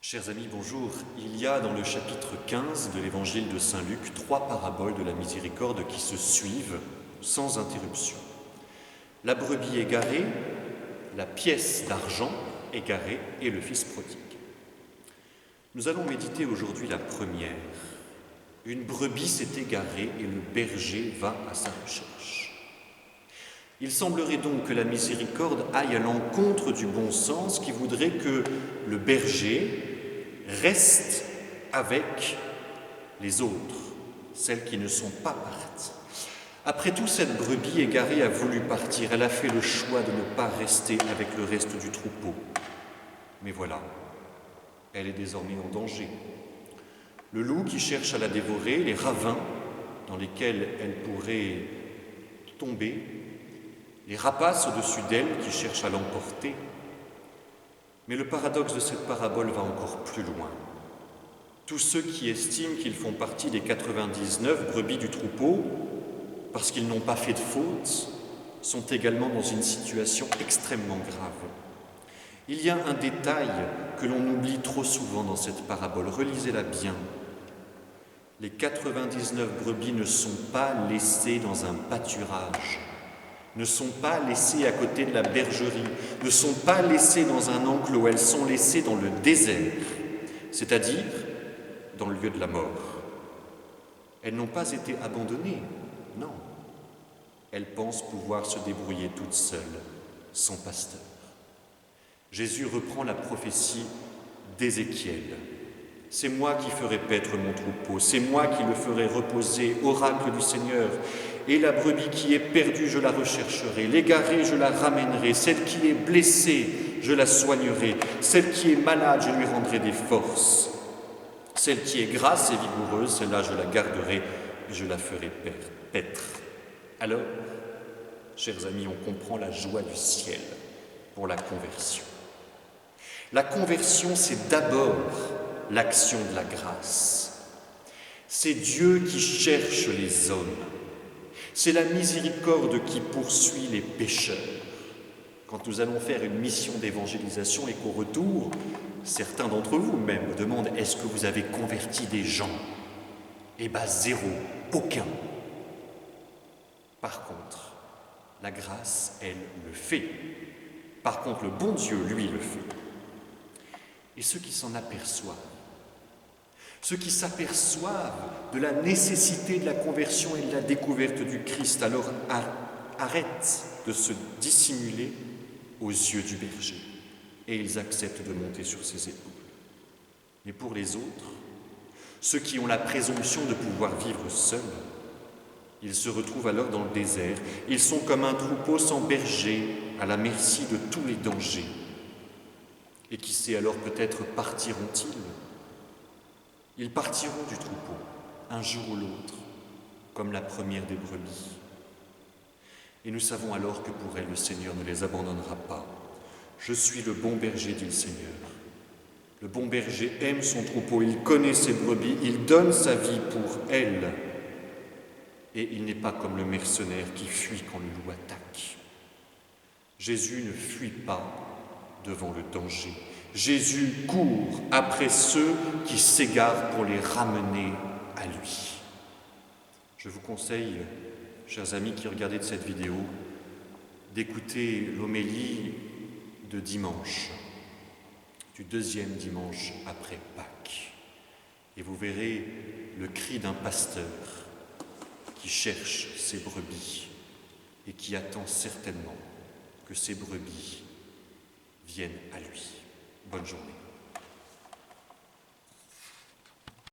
Chers amis, bonjour. Il y a dans le chapitre 15 de l'évangile de Saint Luc 3 paraboles de la miséricorde qui se suivent sans interruption. La brebis égarée, la pièce d'argent égarée et le fils prodigue. Nous allons méditer aujourd'hui la première. Une brebis s'est égarée et le berger va à sa recherche. Il semblerait donc que la miséricorde aille à l'encontre du bon sens qui voudrait que le berger reste avec les autres, celles qui ne sont pas parties. Après tout, cette brebis égarée a voulu partir. Elle a fait le choix de ne pas rester avec le reste du troupeau. Mais voilà, elle est désormais en danger. Le loup qui cherche à la dévorer, les ravins dans lesquels elle pourrait tomber, les rapaces au-dessus d'elle qui cherchent à l'emporter. Mais le paradoxe de cette parabole va encore plus loin. Tous ceux qui estiment qu'ils font partie des 99 brebis du troupeau, parce qu'ils n'ont pas fait de faute, sont également dans une situation extrêmement grave. Il y a un détail que l'on oublie trop souvent dans cette parabole. Relisez-la bien. Les 99 brebis ne sont pas laissées dans un pâturage, ne sont pas laissées à côté de la bergerie, ne sont pas laissées dans un enclos, elles sont laissées dans le désert, c'est-à-dire dans le lieu de la mort. Elles n'ont pas été abandonnées, non. Elles pensent pouvoir se débrouiller toutes seules, sans pasteur. Jésus reprend la prophétie d'Ézéchiel. C'est moi qui ferai paître mon troupeau, c'est moi qui le ferai reposer, oracle du Seigneur. Et la brebis qui est perdue, je la rechercherai, l'égarée, je la ramènerai, celle qui est blessée, je la soignerai, celle qui est malade, je lui rendrai des forces. Celle qui est grasse et vigoureuse, celle-là, je la garderai et je la ferai paître. Alors, chers amis, on comprend la joie du ciel pour la conversion. La conversion, c'est d'abord l'action de la grâce. C'est Dieu qui cherche les hommes. C'est la miséricorde qui poursuit les pécheurs. Quand nous allons faire une mission d'évangélisation et qu'au retour, certains d'entre vous même me demandent « Est-ce que vous avez converti des gens ?» Eh bien, zéro, aucun. Par contre, la grâce, elle le fait. Par contre, le bon Dieu, lui, le fait. Et ceux qui s'en aperçoivent, ceux qui s'aperçoivent de la nécessité de la conversion et de la découverte du Christ, alors arrêtent de se dissimuler aux yeux du berger et ils acceptent de monter sur ses épaules. Mais pour les autres, ceux qui ont la présomption de pouvoir vivre seuls, ils se retrouvent alors dans le désert. Ils sont comme un troupeau sans berger, à la merci de tous les dangers. Et qui sait alors peut-être partiront-ils ? Ils partiront du troupeau, un jour ou l'autre, comme la première des brebis. Et nous savons alors que pour elles, le Seigneur ne les abandonnera pas. Je suis le bon berger, dit le Seigneur. Le bon berger aime son troupeau, il connaît ses brebis, il donne sa vie pour elles. Et il n'est pas comme le mercenaire qui fuit quand le loup attaque. Jésus ne fuit pas devant le danger. Jésus court après ceux qui s'égarent pour les ramener à lui. Je vous conseille, chers amis qui regardez cette vidéo, d'écouter l'homélie de dimanche, du deuxième dimanche après Pâques. Et vous verrez le cri d'un pasteur qui cherche ses brebis et qui attend certainement que ces brebis viennent à lui. Bonne journée.